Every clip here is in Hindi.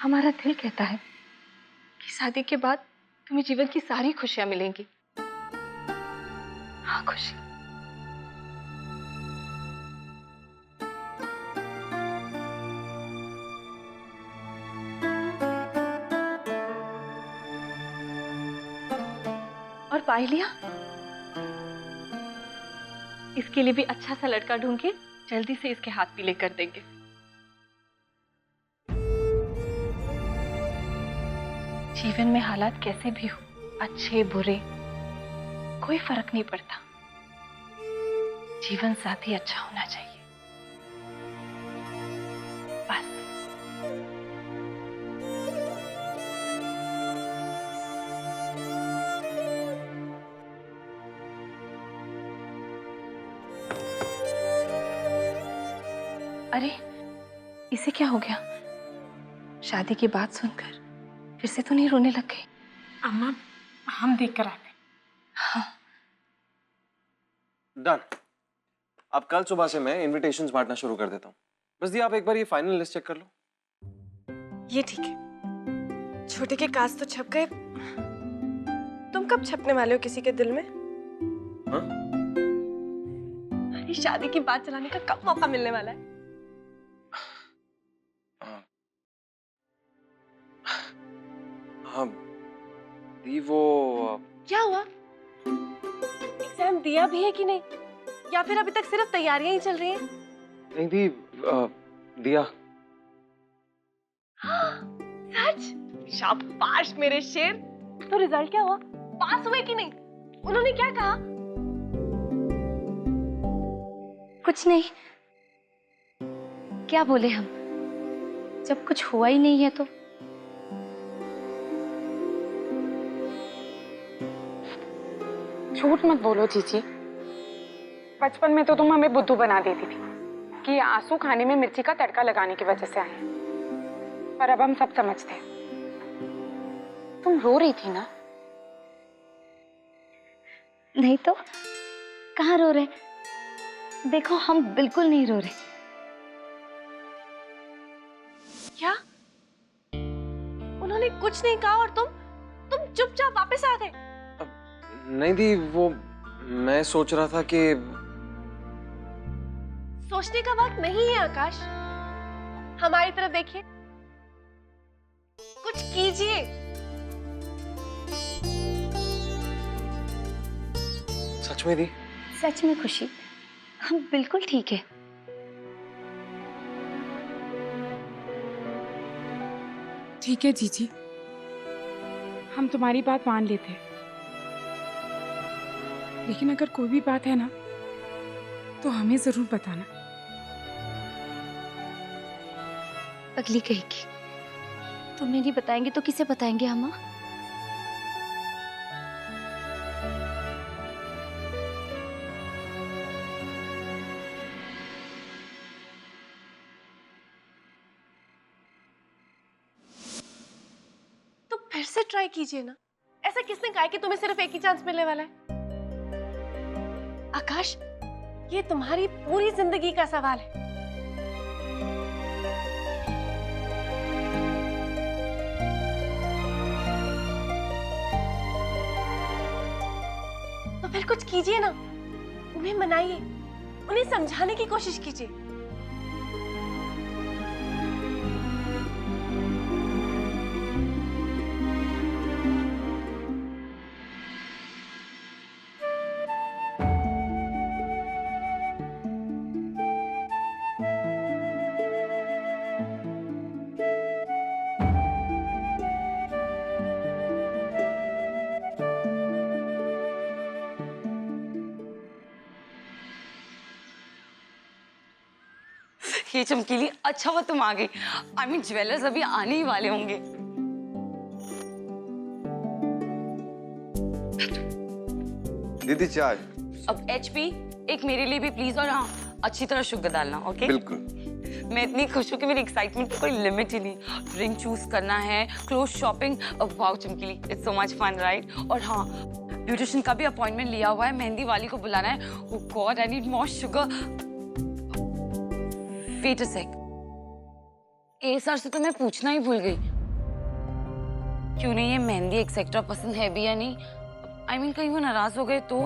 हमारा दिल कहता है कि शादी के बाद तुम्हें जीवन की सारी खुशियां मिलेंगी। हाँ खुशी। और पायलिया, इसके लिए भी अच्छा सा लड़का ढूंढ के जल्दी से इसके हाथ पीले कर देंगे। जीवन में हालात कैसे भी हो, अच्छे बुरे कोई फर्क नहीं पड़ता, जीवन साथी अच्छा होना चाहिए बस। अरे इसे क्या हो गया? शादी की बात सुनकर फिर से तो नहीं रोने लग गई? अम्मा हम देख कर आते। हाँ डन। अब कल सुबह से मैं इनविटेशंस बांटना शुरू कर देता हूँ। बस दी आप एक बार ये फाइनल लिस्ट चेक कर लो। ये ठीक है। छोटे के कास्ट तो छप गए, तुम कब छपने वाले हो किसी के दिल में? हाँ? अरे शादी की बात चलाने का कब मौका मिलने वाला है? हाँ दी वो क्या हुआ? एग्जाम दिया भी है कि नहीं, या फिर अभी तक सिर्फ तैयारियां ही चल रही हैं? नहीं दी दिया। सच? शाबाश मेरे शेर। तो रिजल्ट क्या हुआ? पास हुए कि नहीं? उन्होंने क्या कहा? कुछ नहीं। क्या बोले हम, जब कुछ हुआ ही नहीं है तो। झूठ मत बोलो जीजी, बचपन में तो तुम हमें बुद्धू बना देती थी कि ये आंसू खाने में मिर्ची का तड़का लगाने की वजह से आए हैं, पर अब हम सब समझते हैं। तुम रो रही थी ना? नहीं तो कहाँ रो रहे? देखो हम बिल्कुल नहीं रो रहे। क्या? उन्होंने कुछ नहीं कहा और तुम चुपचाप वापस आ गए? नहीं दी वो मैं सोच रहा था कि सोचने का वक्त नहीं है आकाश, हमारी तरफ देखिए, कुछ कीजिए। सच में दी? सच में खुशी, हम बिल्कुल ठीक है। ठीक है जीजी, हम तुम्हारी बात मान लेते हैं, लेकिन अगर कोई भी बात है ना तो हमें जरूर बताना। अगली कहेगी तुम्हें नहीं बताएंगे तो किसे बताएंगे अम्मा? तो फिर से ट्राई कीजिए ना, ऐसा किसने कहा कि तुम्हें सिर्फ एक ही चांस मिलने वाला है? आकाश, ये तुम्हारी पूरी जिंदगी का सवाल है। तो फिर कुछ कीजिए ना, उन्हें मनाइए, उन्हें समझाने की कोशिश कीजिए। ये चमकीली, अच्छा हुआ तुम आ गई। आई मीन ज्वेलर्स अभी आने ही वाले होंगे। दीदी चाय। अब HP एक मेरे लिए भी प्लीज, और हाँ अच्छी तरह शुगर डालना। ओके बिल्कुल। मैं इतनी खुश हूँ कि मेरी एक्साइटमेंट कोई लिमिट ही नहीं। रिंग चूज करना है, क्लोथ शॉपिंग, वाओ चमकीली, it's so much fun right. और हाँ ब्यूटिशियन का भी अपॉइंटमेंट लिया हुआ है, मेहंदी वाली को बुलाना है। Oh god I need more sugar. Wait a sec, ए सर से तो मैं पूछना ही भूल गई, क्यों नहीं ये मेहंदी एक्सेट्रा पसंद है भी या नहीं। I mean, कहीं वो नाराज हो गए तो।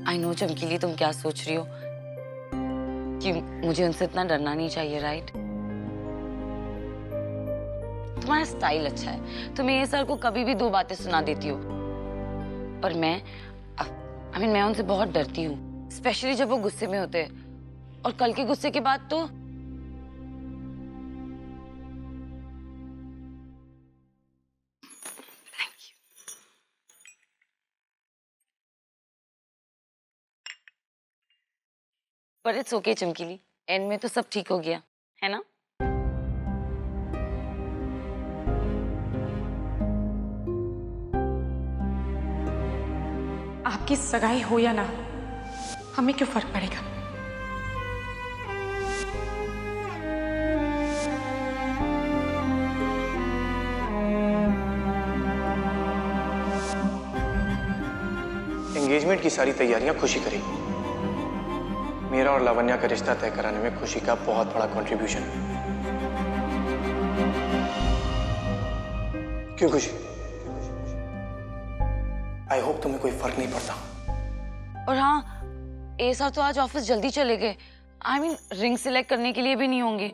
I know चमकीली तुम क्या सोच रही हो कि मुझे उनसे इतना डरना नहीं चाहिए, राइट? तुम्हारा स्टाइल अच्छा है, तुम ये सर को कभी भी दो बातें सुना देती हो, पर मैं उनसे बहुत डरती हूँ, स्पेशली जब वो गुस्से में होते हैं। और कल के गुस्से के बाद तो पर इट्स ओके चमकीली, एंड में तो सब ठीक हो गया है ना? आपकी सगाई हो या ना हो, हमें क्यों फर्क पड़ेगा? एंगेजमेंट की सारी तैयारियां खुशी करेगी। मेरा और लावण्या का रिश्ता तय कराने में खुशी का बहुत बड़ा कंट्रीब्यूशन है। क्यों खुशी? आई होप तुम्हें कोई फर्क नहीं पड़ता। और हाँ, ए सर तो आज ऑफिस जल्दी चले गए। I mean, रिंग सिलेक्ट करने के लिए भी नहीं होंगे।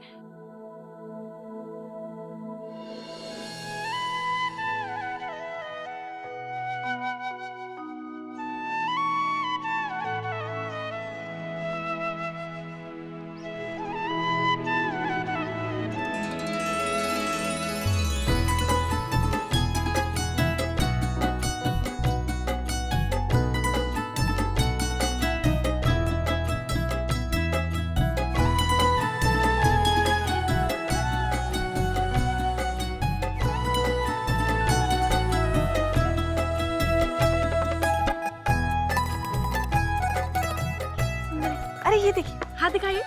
अरे ये देखिए, हाथ दिखाइए,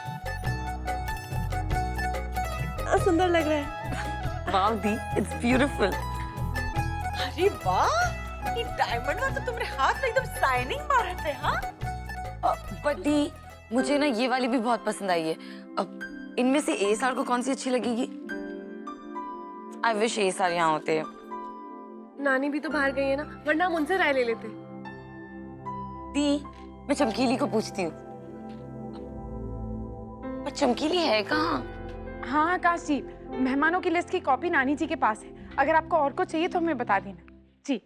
सुंदर लग रहा है। वाव दी, इट्स ब्यूटीफुल। अरे वाह, ये डायमंड वाला तो तुम्हारे हाथ में एकदम शाइनिंग मार रहे थे। हाँ, बट दी, मुझे ना ये वाली भी बहुत पसंद आई है। अब इनमें से ए सर को कौन सी अच्छी लगेगी? आई विश ए सर यहाँ होते। नानी भी तो बाहर गई है ना, वरना हम उनसे राय ले लेते। दी, मैं चमकीली को पूछती हूँ। पर चमकीली है कहाँ? हाँ आकाश जी, मेहमानों की लिस्ट की कॉपी नानी जी के पास है। अगर आपको और कुछ चाहिए तो हमें बता देना जी।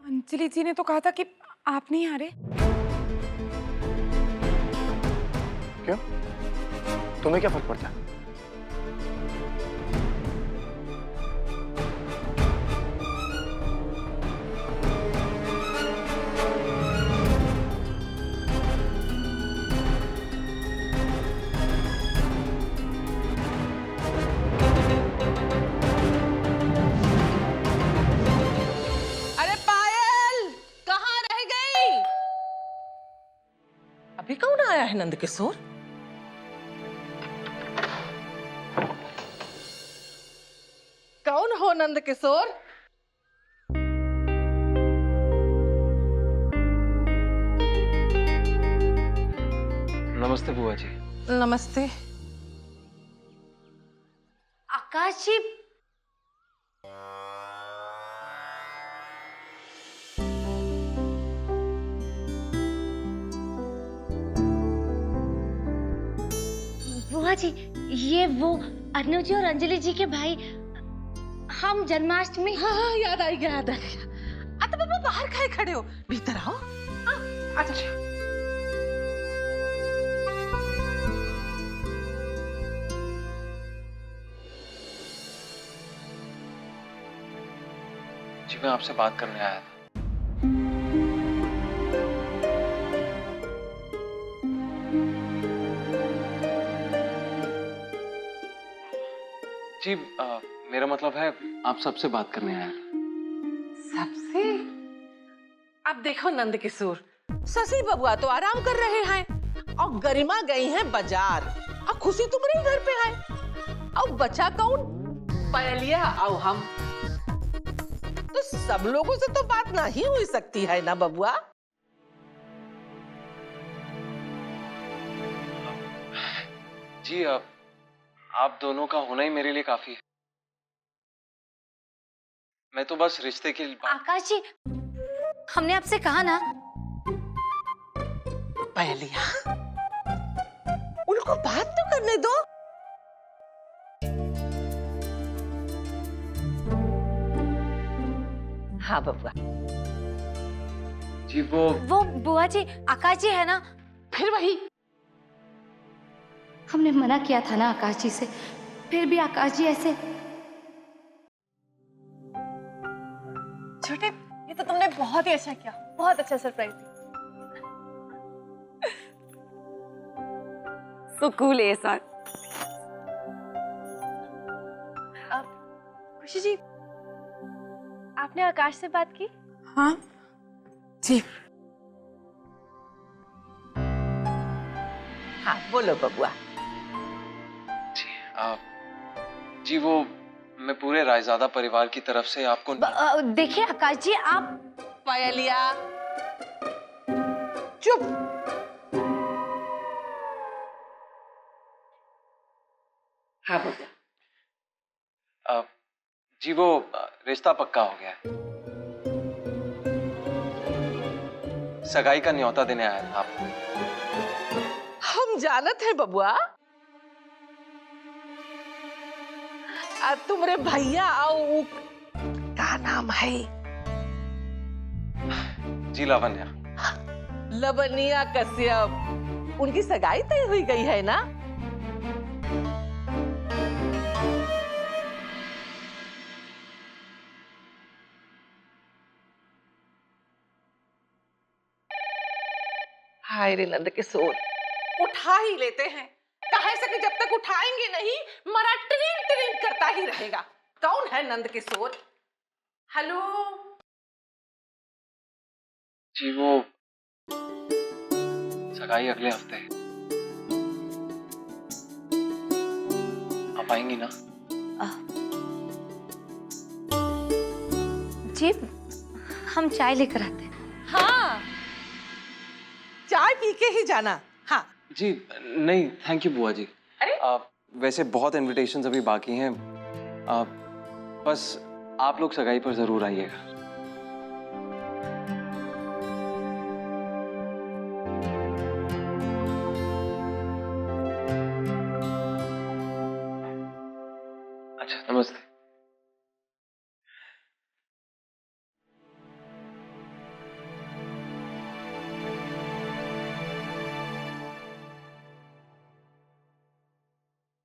अंजलि जी ने तो कहा था कि आप नहीं आ रहे। क्यों? तुम्हें क्या फर्क पड़ता है? अरे पायल, कहाँ रह गई? अभी कौन आया है नंद किशोर? कौन हो नंद किशोर? नमस्ते बुआ जी। नमस्ते। आकाश जी, बुआ जी, ये वो अनु जी और अंजलि जी के भाई। हम जन्माष्टमी। हाँ हाँ, याद आ गया, याद आ गया। तो पापा बाहर खाए खड़े हो, भीतर आओ। अच्छा। जी मैं आपसे बात करने आया था। जी मेरा मतलब है आप सबसे बात करने आया था। सबसे? अब देखो नंद किशोर, शशि बबुआ तो आराम कर रहे हैं और गरिमा गई हैं बाजार और खुशी तुम्हारे घर पे है। और बचा कौन? पहलिया और हम। तो सब लोगों से तो बात नहीं हो सकती है ना बबुआ? जी आप दोनों का होना ही मेरे लिए काफी है। मैं तो बस रिश्ते की आकाश जी, हमने आपसे कहा ना। पहलिया, उनको बात तो करने दो। हाँ बबुआ। जी वो बुआ जी, आकाश जी है ना। फिर वही। हमने मना किया था ना आकाश जी से, फिर भी आकाश जी ऐसे। छोटे, ये तो तुमने बहुत ही अच्छा किया, बहुत अच्छा सरप्राइज दिया। सो कूल है सर। खुशी जी, आपने आकाश से बात की? हाँ जी। हाँ बोलो बबुआ। जी वो मैं पूरे रायजादा परिवार की तरफ से आपको देखिए आकाश जी, आप। पायलिया चुप। हाँ बबुआ। जी वो रिश्ता पक्का हो गया है। सगाई का न्योता देने आया था आपको। हम जानत हैं बबुआ। तुम्हारे भैया आओ, का नाम है? जी लावण्या। लवनिया कश्यप, उनकी सगाई तय हुई गई है ना? हाय रे नंद किशोर, उठा ही लेते हैं। कहे से कि जब तक उठाएंगे नहीं मरा ट्रिंग ट्रिंग करता ही रहेगा। कौन है नंद किशोर? हेलो जी वो सगाई अगले हफ्ते है। आप आएंगी ना? जी, हम चाय लेकर आते हैं। हाँ, चाय पी के ही जाना। हाँ जी नहीं, थैंक यू बुआ जी। अरे वैसे बहुत इनविटेशंस अभी बाकी हैं। बस आप लोग सगाई पर जरूर आइएगा। अच्छा नमस्ते।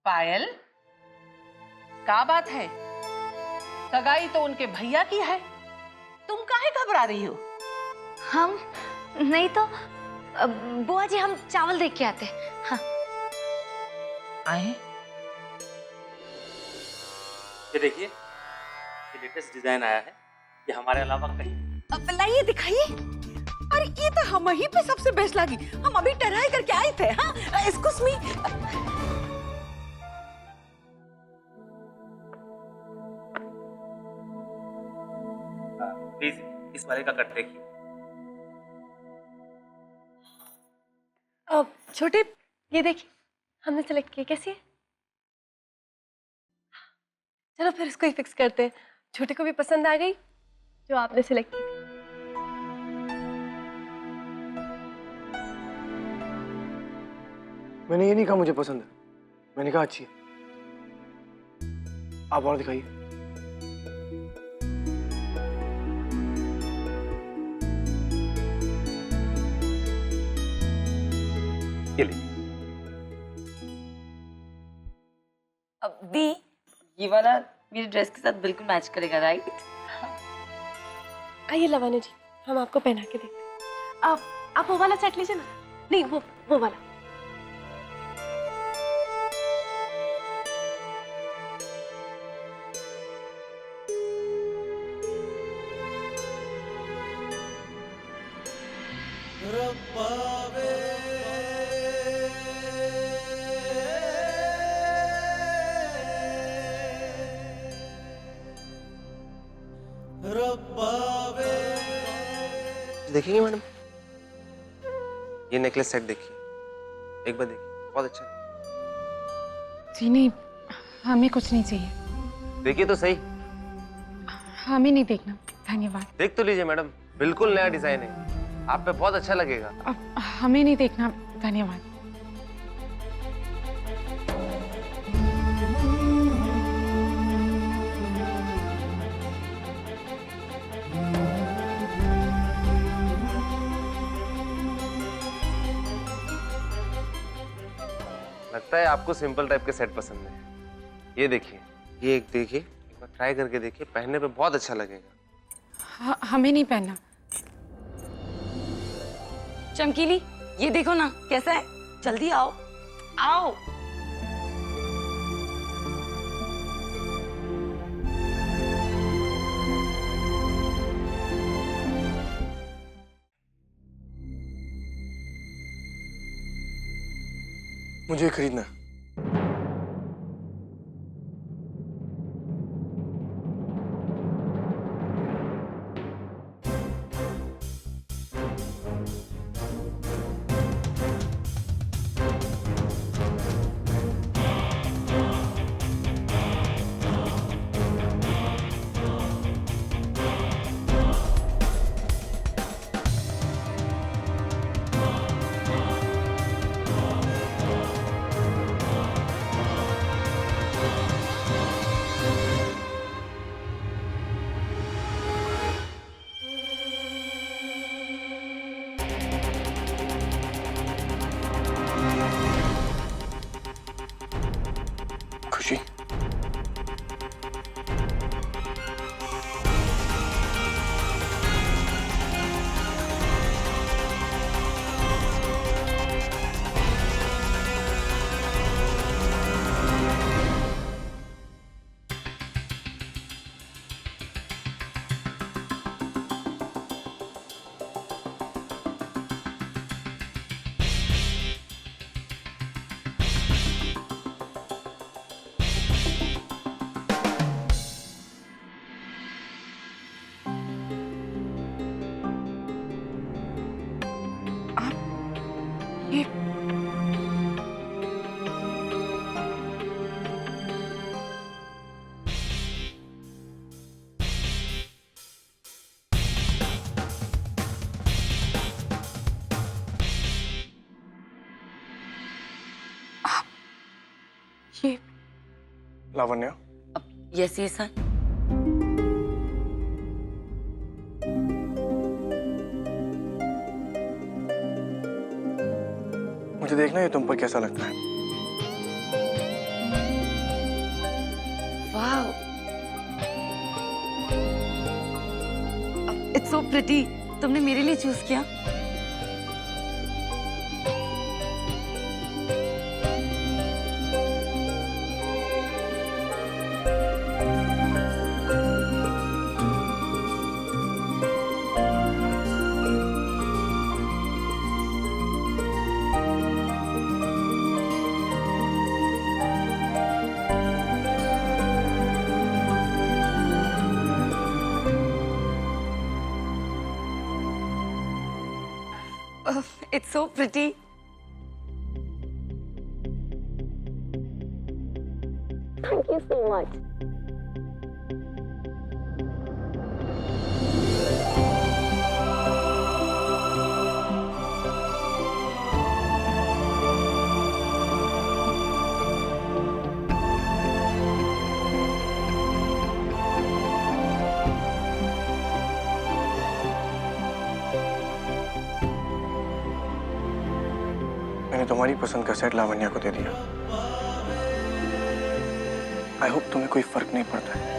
पायल, क्या बात है? सगाई तो उनके भैया की है, तुम काहे घबरा रही हो? हम नहीं तो बुआ जी, हम चावल देख के आते हैं। हाँ। आए? ये देखिए, ये लेटेस्ट डिजाइन आया है। ये हमारे अलावा कहीं। लाइए दिखाइए। अरे ये तो हम ही पे सबसे बेस्ट लगी। हम अभी ट्राई करके आए थे। हाँ, एक्सक्यूज मी। प्लीज इस वाले का कट देखिए। छोटे, ये देखिए, हमने सेलेक्ट किया, कैसी है? चलो फिर इसको ही फिक्स करते हैं। छोटे को भी पसंद आ गई जो आपने सिलेक्ट की। मैंने ये नहीं कहा मुझे पसंद है, मैंने कहा अच्छी है। आप और दिखाइए। ये लीजिए। अब दी, ये वाला मेरी ड्रेस के साथ बिल्कुल मैच करेगा, राइट? आइए लवानी जी, हम आपको पहना के देखते हैं। आप वो वाला सेट लीजिए ना। नहीं, वो वाला। देखेंगे मैडम, ये नेकलेस सेट देखिए, एक बार देखिए, बहुत अच्छा है। जी नहीं, हमें कुछ नहीं चाहिए। देखिए तो सही। हमें नहीं देखना, धन्यवाद। देख तो लीजिए मैडम, बिल्कुल नया डिजाइन है, आप पे बहुत अच्छा लगेगा। अब हमें नहीं देखना, धन्यवाद। लगता है आपको सिंपल टाइप के सेट पसंद है। ये देखिए, ये एक देखिए, एक बार ट्राई करके देखिए, पहनने पे बहुत अच्छा लगेगा। हमें नहीं पहनना। चमकीली, ये देखो ना कैसा है, जल्दी आओ आओ। मुझे खरीदना है। खुशी, ये ये लावण्या, यस ये सर। मुझे देखना ये तुम पर कैसा लगता है। Wow, it's so pretty. तुमने मेरे लिए चूज किया। It's so pretty. Thank you so much. मैंने तुम्हारी पसंद का सेट लावण्या को दे दिया। आई होप तुम्हें कोई फर्क नहीं पड़ता है।